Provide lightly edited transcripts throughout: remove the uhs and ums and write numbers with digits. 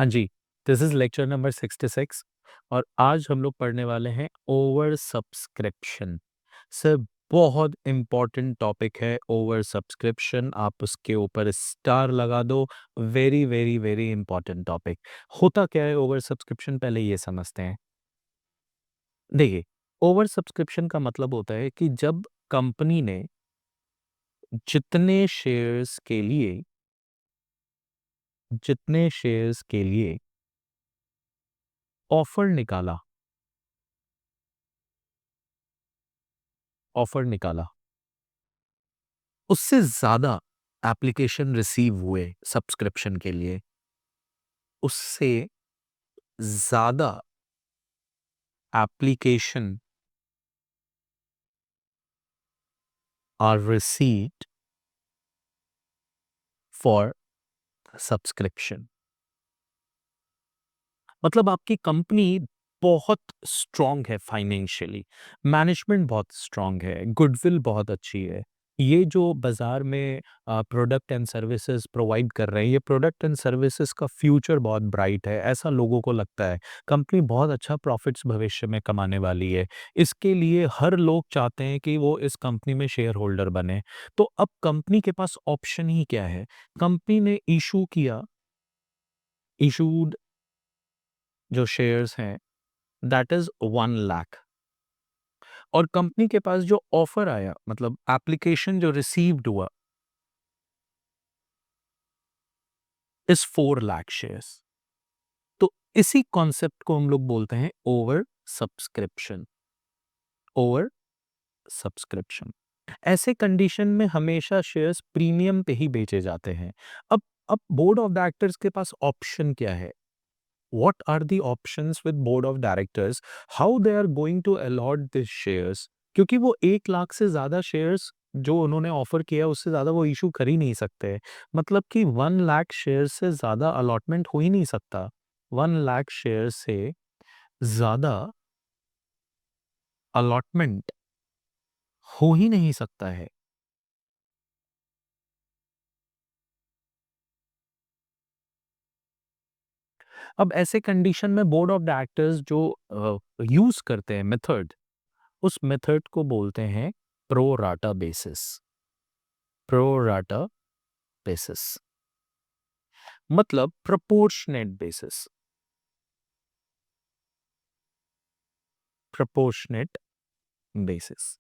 हाँ जी, this is lecture number 66 और आज हम लोग पढ़ने वाले हैं ओवर सब्सक्रिप्शन। सर बहुत इम्पोर्टेंट टॉपिक है ओवर सब्सक्रिप्शन, आप उसके ऊपर स्टार लगा दो। Very very very important topic. होता क्या है ओवर सब्सक्रिप्शन, पहले ये समझते हैं। देखिए, ओवर सब्सक्रिप्शन का मतलब होता है कि जब कंपनी ने जितने शेयर्स के लिए जितने शेयर्स के लिए ऑफर निकाला ऑफर निकाला उससे ज़्यादा एप्लीकेशन रिसीव हुए सब्सक्रिप्शन के लिए, उससे ज़्यादा application are received for subscription. मतलब आपकी कंपनी बहुत स्ट्रांग है फाइनेंशियली, मैनेजमेंट बहुत स्ट्रांग है, गुडविल बहुत अच्छी है। ये जो बाजार में प्रोडक्ट एंड सर्विसेज प्रोवाइड कर रहे हैं, ये प्रोडक्ट एंड सर्विसेज का फ्यूचर बहुत ब्राइट है, ऐसा लोगों को लगता है। कंपनी बहुत अच्छा प्रॉफिट्स भविष्य में कमाने वाली है। इसके लिए हर लोग चाहते हैं कि वो इस कंपनी में शेयर होल्डर बने। तो अब कंपनी के पास ऑप्शन ही क्या है? कंपनी ने इशूड जो शेयर्स हैं दैट इज 1 लाख, और कंपनी के पास जो ऑफर आया, मतलब एप्लीकेशन जो रिसीव्ड हुआ, इज 4 लाख शेयर्स। तो इसी कॉन्सेप्ट को हम लोग बोलते हैं ओवर सब्सक्रिप्शन। Over subscription. ऐसे कंडीशन में हमेशा शेयर्स प्रीमियम पे ही बेचे जाते हैं। अब बोर्ड ऑफ डायरेक्टर्स के पास ऑप्शन क्या है? what are the options with board of directors, how they are going to allot these shares? क्योंकि वो 1 लाख से ज्यादा शेयर्स जो उन्होंने ऑफर किया उससे ज्यादा वो इशू कर ही नहीं सकते। मतलब कि 1 लाख शेयर से ज्यादा अलॉटमेंट हो ही नहीं सकता। 1 लाख शेयर से ज्यादा अलॉटमेंट हो ही नहीं सकता है। अब ऐसे कंडीशन में बोर्ड ऑफ डायरेक्टर्स जो यूज करते हैं मेथड, उस मेथड को बोलते हैं pro rata basis. Pro rata basis मतलब प्रोपोर्शनेट बेसिस। Proportionate basis.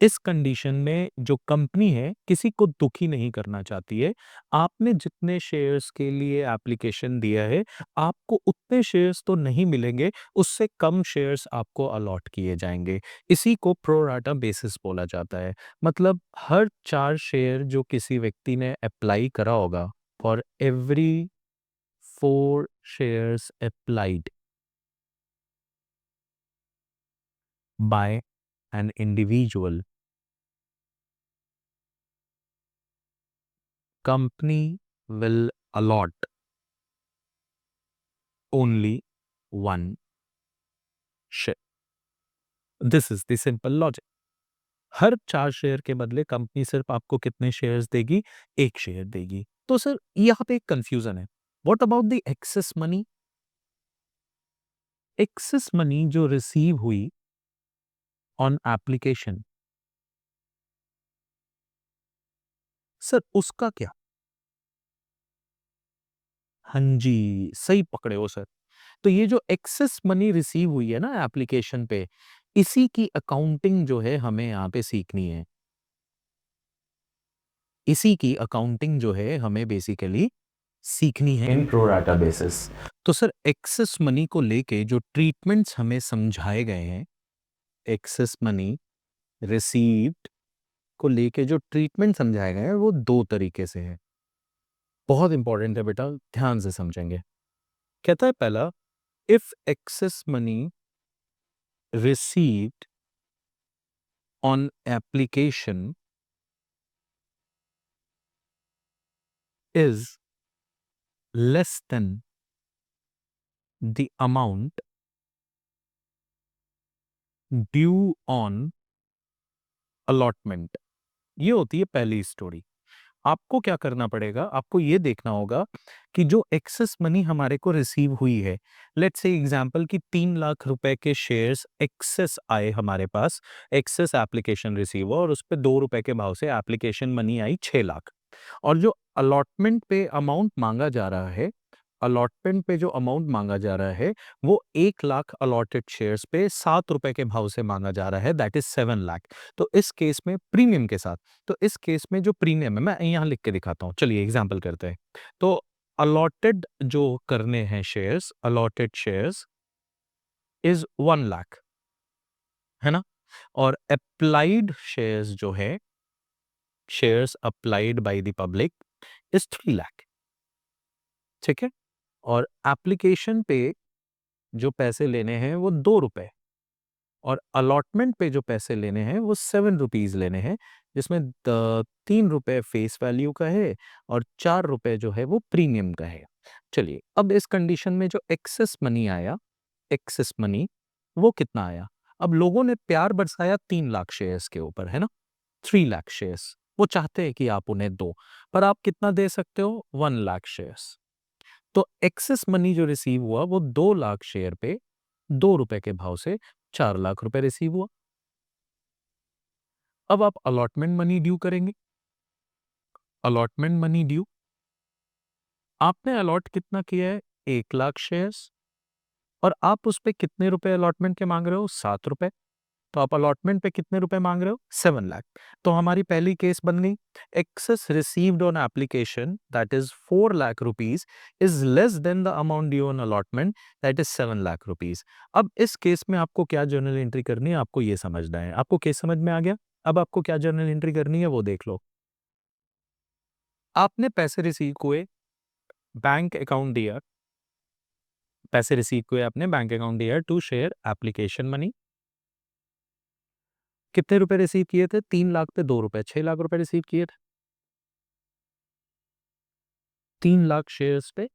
इस कंडीशन में जो कंपनी है किसी को दुखी नहीं करना चाहती है। आपने जितने शेयर्स के लिए एप्लीकेशन दिया है, आपको उतने शेयर्स तो नहीं मिलेंगे, उससे कम शेयर्स आपको अलॉट किए जाएंगे। इसी को प्रो राटा बेसिस बोला जाता है। मतलब हर 4 शेयर जो किसी व्यक्ति ने अप्लाई करा होगा, for every 4 shares applied by an individual, company will allot only one share. This is the simple logic. Her 4 share के बदले कंपनी सिर्फ आपको कितने शेयर्स देगी? 1 शेयर देगी। तो सर यहाँ पे एक कंफ्यूजन है। What about the excess money? Excess money जो रिसीव हुई ऑन एप्लीकेशन, सर उसका क्या? हाँ जी, सही पकड़े हो सर। तो ये जो एक्सेस मनी रिसीव हुई है ना एप्लीकेशन पे, इसी की अकाउंटिंग जो है हमें यहाँ पे सीखनी है। इसी की अकाउंटिंग जो है हमें बेसिकली सीखनी है इन प्रो राटा बेसिस। तो सर एक्सेस मनी को लेके जो ट्रीटमेंट्स हमें समझाए गए हैं, एक्सेस मनी रिसीव्ड को लेके जो ट्रीटमेंट समझाए गए हैं वो 2 तरीके से है। बहुत इंपॉर्टेंट है बेटा, ध्यान से समझेंगे। कहता है पहला, if excess money received on application is less than the amount due on allotment। ये होती है पहली स्टोरी। आपको क्या करना पड़ेगा, आपको ये देखना होगा कि जो एक्सेस मनी हमारे को रिसीव हुई है, लेट्स से एग्जांपल कि 3 लाख रुपए के शेयर्स एक्सेस आए हमारे पास, एक्सेस एप्लीकेशन रिसीव हुआ और उस पे 2 रुपए के भाव से एप्लीकेशन मनी आई 6 लाख, और जो अलॉटमेंट पे अमाउंट मांगा जा रहा है, अलॉटमेंट पे जो अमाउंट मांगा जा रहा है वो 1 लाख अलॉटेड शेयर्स पे 7 रुपए के भाव से मांगा जा रहा है, दैट इज 7 लाख। तो इस केस में प्रीमियम के साथ, तो इस केस में जो प्रीमियम है मैं यहाँ लिख के दिखाता हूँ, चलिए एग्जाम्पल करते हैं। तो अलॉटेड जो करने हैं shares, allotted shares is 1 lakh, है ना, और अप्लाइड शेयर्स जो है, shares applied by the public is 3 lakh, ठीक है। और एप्लीकेशन पे जो पैसे लेने हैं वो 2 रुपए, और अलॉटमेंट पे जो पैसे लेने हैं वो 7 रुपीज लेने हैं, जिसमें 3 रुपए फेस वैल्यू का है और 4 रुपए जो है वो प्रीमियम का है। चलिए अब इस कंडीशन में जो एक्सेस मनी आया, एक्सेस मनी वो कितना आया? अब लोगों ने प्यार बरसाया 3 लाख शेयर्स के ऊपर, है ना, 3 लाख शेयर्स, वो चाहते हैं कि आप उन्हें दो, पर आप कितना दे सकते हो? 1 लाख शेयर्स। तो एक्सेस मनी जो रिसीव हुआ वो 2 लाख शेयर पे 2 रुपए के भाव से 4 लाख रुपए रिसीव हुआ। अब आप अलॉटमेंट मनी ड्यू करेंगे, अलॉटमेंट मनी ड्यू, आपने अलॉट कितना किया है? 1 लाख शेयर्स, और आप उस पे कितने रुपए अलॉटमेंट के मांग रहे हो? 7 रुपए। तो आप अलॉटमेंट पे कितने रुपए मांग रहे हो? 7 लाख। तो हमारी पहली केस बन गई, excess received on application that is 4 lakh rupees is less than the amount due on allotment that is 7 lakh rupees. अब इस केस में आपको क्या जर्नल एंट्री करनी है, आपको ये समझना है। आपको केस समझ में आ गया? अब आपको क्या जर्नल एंट्री करनी है वो देख लो। आपने पैसे रिसीव हुए, बैंक अकाउंट दिया, पैसे रिसीव हुए आपने, बैंक अकाउंट दिया टू शेयर एप्लीकेशन मनी। कितने रुपए रिसीव किए थे? 3 लाख पे 2 रुपए, 6 लाख रुपए रिसीव किए थे 3 लाख शेयर्स पे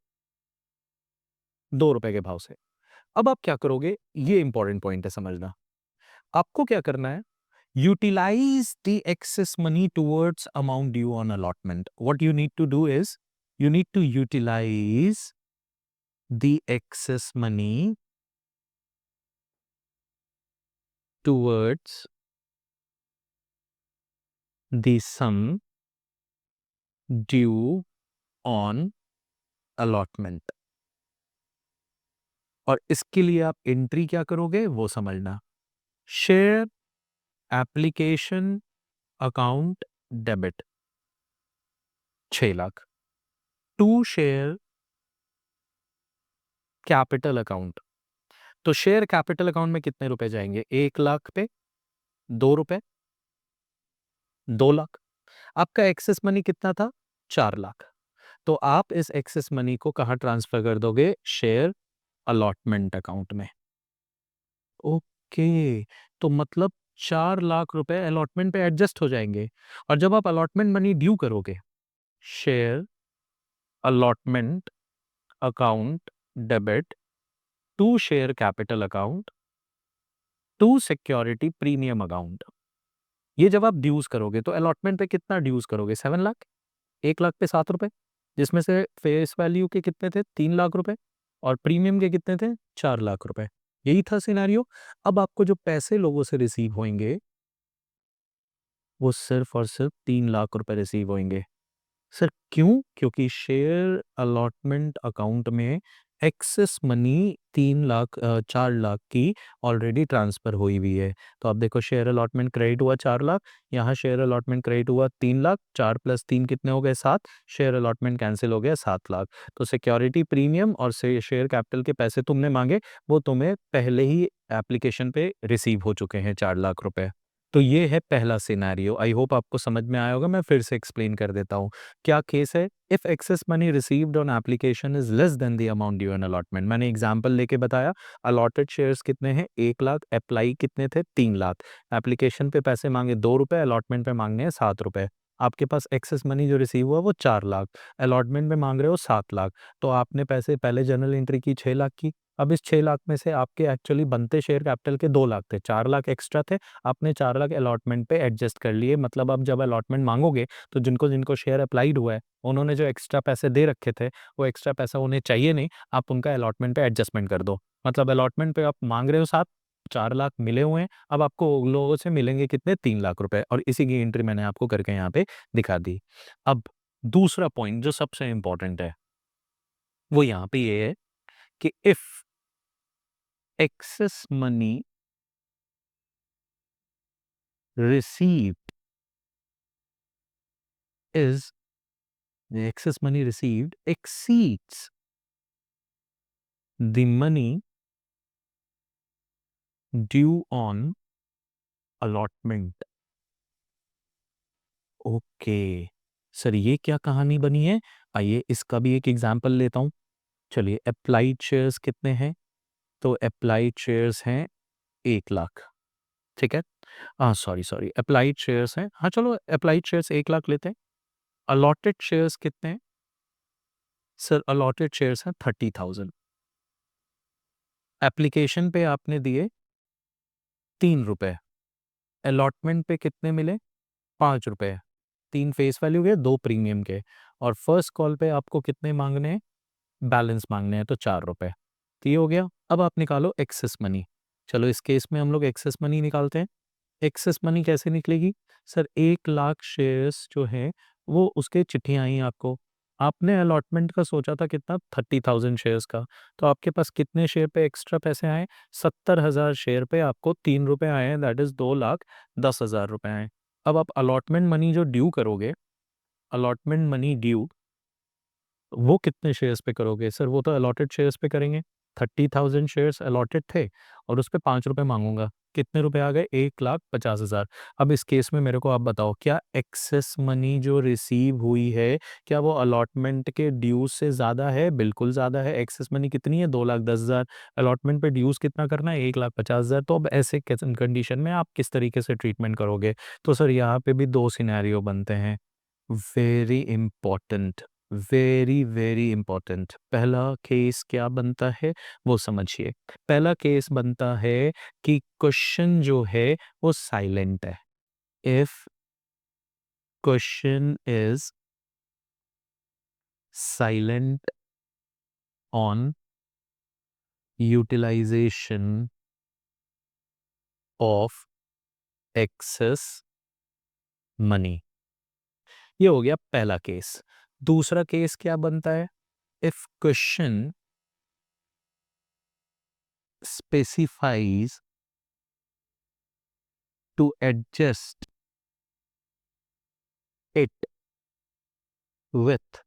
2 रुपए के भाव से। अब आप क्या करोगे? ये इंपॉर्टेंट पॉइंट है समझना। आपको क्या करना है? Utilise the excess money towards amount due on allotment. What you need to do is you need to utilise the excess money towards the sum due on allotment। और इसके लिए आप एंट्री क्या करोगे वो समझना। Share application account debit 6 lakh, to share capital account. तो share capital account में कितने रुपए जाएंगे? 1 लाख पे 2 रुपए, 2 लाख। आपका एक्सेस मनी कितना था? 4 लाख। तो आप इस एक्सेस मनी को कहाँ ट्रांसफर कर दोगे? शेयर अलॉटमेंट अकाउंट में। ओके, तो मतलब 4 लाख रुपए अलॉटमेंट पे एडजस्ट हो जाएंगे, और जब आप अलॉटमेंट मनी ड्यू करोगे, share allotment account debit to share capital account to security premium account, ये जब आप ड्यूज करोगे तो अलॉटमेंट पे कितना ड्यूज करोगे? 7 लाख, 1 लाख पे 7 रुपए, जिसमें से फेस वैल्यू के कितने थे? 3 लाख रुपए, और प्रीमियम के कितने थे? 4 लाख रुपए। यही था सिनेरियो। अब आपको जो पैसे लोगों से रिसीव होंगे वो सिर्फ और सिर्फ 3 लाख रुपए रिसीव होंगे। सर क्यों? क्योंकि शेयर अलॉटमेंट अकाउंट में एक्सेस मनी 4 लाख की ऑलरेडी ट्रांसफर हुई हुई है। तो आप देखो, शेयर अलॉटमेंट क्रेडिट हुआ 4 लाख, यहाँ शेयर अलॉटमेंट क्रेडिट हुआ 3 लाख, 4 + 3 कितने हो गए? 7। शेयर अलॉटमेंट कैंसिल हो गया, 7 लाख। तो सिक्योरिटी प्रीमियम और शेयर कैपिटल के पैसे तुमने मांगे, वो तुम्हें पहले ही एप्लीकेशन पे रिसीव हो चुके हैं, 4 लाख रुपए। तो ये है पहला सिनेरियो। आई होप आपको समझ में आया होगा। मैं फिर से एक्सप्लेन कर देता हूँ। क्या केस है? If access money received on application is less than the amount due on allotment. मैंने एग्जांपल लेके बताया, अलॉटेड शेयर्स कितने हैं? 1 लाख, अप्लाई कितने थे? 3 लाख। एप्लीकेशन पे पैसे मांगे 2 रुपए, अलॉटमेंट पे मांगने हैं 7 रुपए। आपके पास एक्सेस मनी जो रिसीव हुआ वो 4 लाख, अलॉटमेंट में मांग रहे हो 7 लाख, तो आपने पैसे पहले जर्नल एंट्री की 6 लाख की। अब इस 6 लाख में से आपके एक्चुअली बनते शेयर कैपिटल के 2 लाख थे, 4 लाख एक्स्ट्रा थे, आपने 4 लाख अलॉटमेंट पे एडजस्ट कर लिए। मतलब अब जब अलॉटमेंट मांगोगे तो जिनको जिनको शेयर अप्लाइड हुआ है उन्होंने जो एक्स्ट्रा पैसे दे रखे थे वो एक्स्ट्रा पैसा उन्हें चाहिए नहीं, आप उनका अलॉटमेंट पे एडजस्टमेंट कर दो। मतलब अलॉटमेंट पे आप मांग रहे हो 7, 4 लाख मिले हुए हैं, अब आपको उन लोगों से मिलेंगे कितने, 3 लाख रुपए, और इसी की एंट्री मैंने आपको करके यहाँ पे दिखा दी। अब दूसरा पॉइंट जो सबसे इंपॉर्टेंट है वो यहाँ पे ये है कि if excess money received is the excess money received exceeds the money due on allotment। Okay sir, ये क्या कहानी बनी है? आइए इसका भी एक एग्जांपल लेता हूँ। चलिए, अप्लाइड शेयर्स कितने हैं? तो अप्लाइड शेयर्स हैं 1 लाख, ठीक है। सॉरी अप्लाइड शेयर्स हैं, हाँ चलो अप्लाइड शेयर्स 1 लाख लेते हैं। अलॉटेड शेयर्स कितने हैं? सर अलॉटेड शेयर्स हैं 30,000। एप्लीकेशन पे आपने दिए 3 रुपए, अलॉटमेंट पे कितने मिले? 5 रुपए। 3 फेस वैल्यू के, 2 प्रीमियम के, और फर्स्ट कॉल पे आपको कितने मांगने हैं? बैलेंस मांगने हैं, तो 4 रुपए। तो ये हो गया। अब आप निकालो एक्सेस मनी। चलो इस केस में हम लोग एक्सेस मनी निकालते हैं। एक्सेस मनी कैसे निकलेगी? सर 1 लाख शेयर्स जो हैं वो उसके चिट्ठियाँ आई आपको। आपने अलॉटमेंट का सोचा था कितना? 30,000 शेयर्स का। तो आपके पास कितने शेयर पे एक्स्ट्रा पैसे आए? 70,000 शेयर पे आपको 3 रुपए आए हैं, दैट इज़ 2,10,000 रुपए आए। अब आप अलॉटमेंट मनी जो ड्यू करोगे, अलॉटमेंट मनी ड्यू वो कितने शेयर्स पे करोगे? सर वो तो अलॉटेड शेयर्स पे करेंगे। 30,000 शेयर्स अलॉटेड थे और उस पे 5 रुपए माँगूँगा। कितने रुपए आ गए? 1,50,000। अब इस केस में मेरे को आप बताओ, क्या एक्सेस मनी जो रिसीव हुई है, क्या वो अलॉटमेंट के ड्यूज़ से ज़्यादा है? बिल्कुल ज़्यादा है। एक्सेस मनी कितनी है? 2,10,000। अलॉटमेंट पे ड्यूज़ कितना करना है? 1,50,000। तो अब ऐसे कंडीशन में आप किस तरीके से ट्रीटमेंट करोगे? तो सर यहाँ पे भी 2 सिनेरियो बनते हैं। Very important, very very important. पहला केस क्या बनता है वो समझिए। पहला केस बनता है कि क्वेश्चन जो है वो साइलेंट है। If question is silent on utilisation of excess money, ये हो गया पहला केस। दूसरा केस क्या बनता है? If question specifies to adjust it with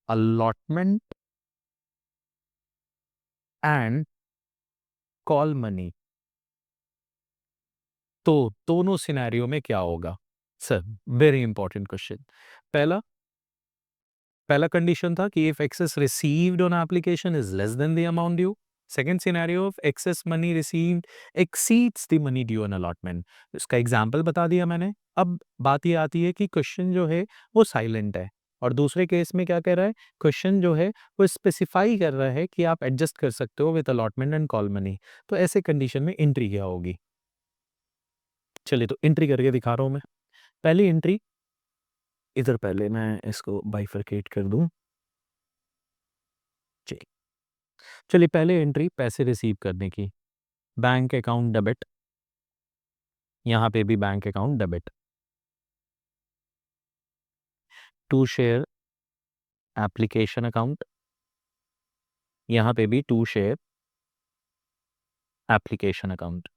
allotment and call money, तो दोनों सिनेरियो में क्या होगा? Sir very important question. पहला पहला कंडीशन था कि if excess received on application is less than the amount due. Second scenario, of excess money received exceeds the money due on allotment. इसका एग्जांपल बता दिया मैंने। अब बात ये आती है कि क्वेश्चन जो है वो साइलेंट है, और दूसरे केस में क्या कह रहा है? क्वेश्चन जो है वो स्पेसिफाई कर रहा है कि आप एडजस्ट कर सकते हो with allotment and call money. तो ऐसे कंडीशन में एंट्री क्या होगी? चलिए तो एंट्री करके दिखा रहा हूं मैं। पहली एंट्री, इधर पहले मैं इसको बाइफरकेट कर दूं। जी, चलिए पहले एंट्री पैसे रिसीव करने की, बैंक अकाउंट डेबिट, यहाँ पे भी bank account debit. To share application account, यहाँ पे भी टू शेयर एप्लीकेशन अकाउंट।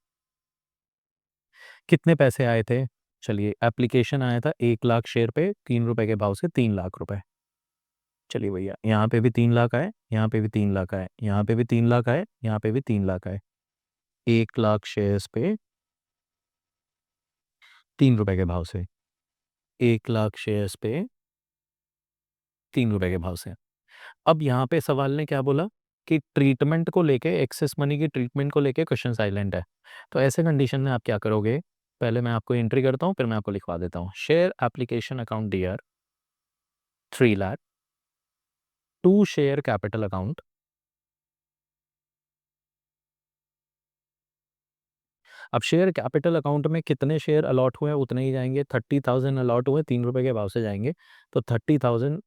कितने पैसे आए थे? चलिए एप्लीकेशन आया था 1 लाख शेयर पे 3 रुपए के भाव से 3 लाख रुपए। चलिए भैया, यहाँ पे भी 3 लाख आए, यहाँ पे भी 3 लाख आए, यहाँ पे भी 3 लाख आए, यहाँ पे भी 3 लाख आए। 1 लाख शेयर्स पे 3 रुपए के भाव से, 1 लाख शेयर्स पे 3 रुपए के भाव से। अब यहाँ पे सवाल ने क्या बोला कि ट्रीटमेंट को लेके, एक्सेस मनी की ट्रीटमेंट को लेके क्वेश्चन साइलेंट है। तो ऐसे कंडीशन में आप क्या करोगे? पहले मैं आपको एंट्री करता हूँ, फिर मैं आपको लिखवा देता हूँ। Share application account DR 3 lakh, to share capital account, अब शेयर कैपिटल अकाउंट में कितने शेयर अलॉट हुए हैं उतने ही जाएंगे। 30,000 अलॉट हुए, 3 रुपए के भाव से जाएंगे, तो 30,000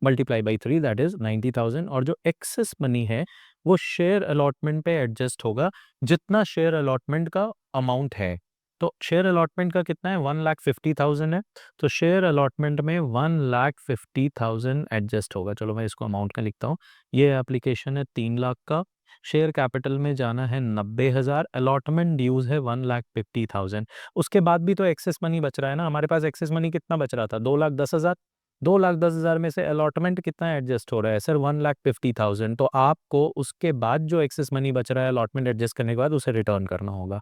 मल्टीप्लाई बाई 3 दैट इज 90,000। और जो एक्सेस मनी है वो शेयर अलॉटमेंट पे एडजस्ट होगा, जितना शेयर अलॉटमेंट का अमाउंट है। तो शेयर अलॉटमेंट का कितना है, 1,50,000 है, तो शेयर अलॉटमेंट में 1,50,000 एडजस्ट होगा। चलो मैं इसको अमाउंट का लिखता हूँ। ये एप्लीकेशन है 3 लाख का, शेयर कैपिटल में जाना है 90,000, अलॉटमेंट ड्यूज है 1,50,000। उसके बाद भी तो एक्सेस मनी बच रहा है ना हमारे पास। एक्सेस मनी कितना बच रहा था, 2,10,000। 2,10,000 में से अलॉटमेंट कितना एडजस्ट हो रहा है सर, 1,50,000। तो आपको उसके बाद जो एक्सेस मनी बच रहा है अलॉटमेंट एडजस्ट करने के बाद उसे रिटर्न करना होगा।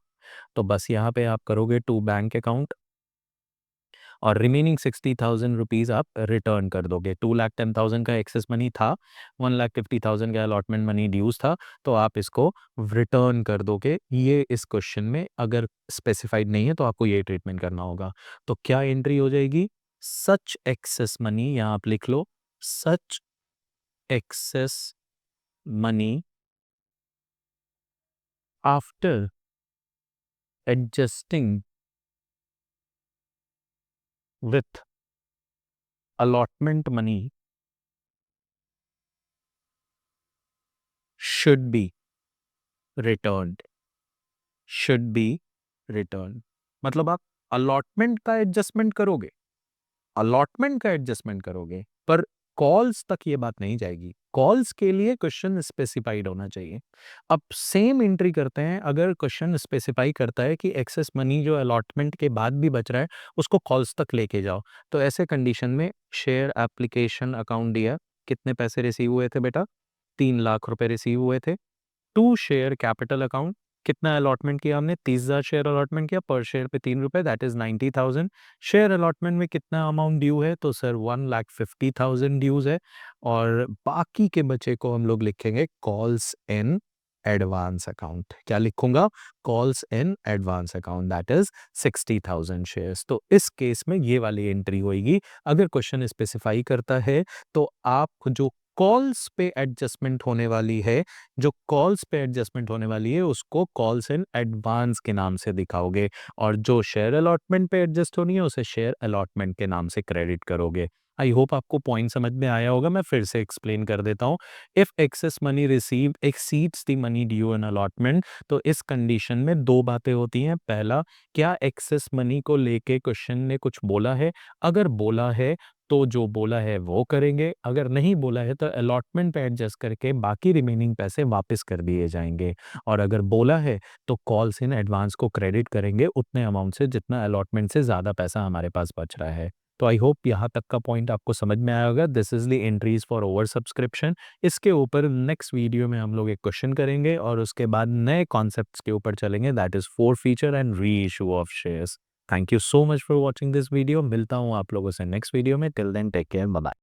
तो बस यहाँ पे आप करोगे टू बैंक अकाउंट और रिमेनिंग 60,000 रुपीज़ आप रिटर्न कर दोगे। 2,10,000 का एक्सेस मनी था, 1,50,000 का अलॉटमेंट मनी ड्यूज था, तो आप इसको रिटर्न कर दोगे। ये इस क्वेश्चन में अगर स्पेसिफाइड नहीं है तो आपको ये ट्रीटमेंट करना होगा। तो क्या एंट्री हो जाएगी, सच एक्सेस मनी, यहाँ आप लिख लो such excess money after adjusting with allotment money should be returned, should be returned। मतलब आप allotment का एडजस्टमेंट करोगे, अलॉटमेंट का एडजस्टमेंट करोगे, पर कॉल्स तक ये बात नहीं जाएगी। कॉल्स के लिए क्वेश्चन स्पेसिफाइड होना चाहिए। अब सेम एंट्री करते हैं, अगर क्वेश्चन स्पेसिफाई करता है कि एक्सेस मनी जो अलॉटमेंट के बाद भी बच रहा है उसको कॉल्स तक लेके जाओ, तो ऐसे कंडीशन में शेयर एप्लीकेशन अकाउंट दिया, कितने पैसे रिसीव हुए थे बेटा, 3 लाख रुपए रिसीव हुए थे। टू शेयर कैपिटल अकाउंट, कितना अलॉटमेंट किया हमने, 30,000 शेयर अलॉटमेंट किया, पर शेयर पे 3 रुपए, दैट इज 90,000। शेयर अलॉटमेंट में कितना अमाउंट ड्यू है, तो सर 1,50,000 ड्यूज है। और बाकी के बचे को हम लोग लिखेंगे कॉल्स इन एडवांस अकाउंट। क्या लिखूंगा, calls in advance account, that is 60,000 shares. तो इस केस में ये वाली एंट्री होगी। अगर क्वेश्चन स्पेसिफाई करता है तो आप जो कॉल्स पे एडजस्टमेंट होने वाली है, जो कॉल्स पे एडजस्टमेंट होने वाली है उसको कॉल्स इन एडवांस के नाम से दिखाओगे, और जो शेयर अलॉटमेंट पे एडजस्ट होनी है उसे शेयर अलॉटमेंट के नाम से क्रेडिट करोगे। आई होप आपको पॉइंट समझ में आया होगा। मैं फिर से एक्सप्लेन कर देता हूँ। If excess money receive exceeds the money due in allotment, तो इस कंडीशन में दो बातें होती हैं। पहला, क्या एक्सेस मनी को लेके क्वेश्चन ने कुछ बोला है, अगर बोला है तो जो बोला है वो करेंगे, अगर नहीं बोला है तो अलॉटमेंट पे एडजस्ट करके बाकी रिमेनिंग पैसे वापस कर दिए जाएंगे, और अगर बोला है तो कॉल्स इन एडवांस को क्रेडिट करेंगे उतने अमाउंट से जितना अलॉटमेंट से ज़्यादा पैसा हमारे पास बच रहा है। तो आई होप यहाँ तक का पॉइंट आपको समझ में आया होगा। This is the entries for over subscription. इसके ऊपर नेक्स्ट वीडियो में हम लोग एक क्वेश्चन करेंगे और उसके बाद नए कॉन्सेप्ट्स के ऊपर चलेंगे, that is forfeiture and reissue of shares. Thank you so much for watching this video. मिलता हूँ आप लोगों से नेक्स्ट वीडियो में। Till then take care, bye bye.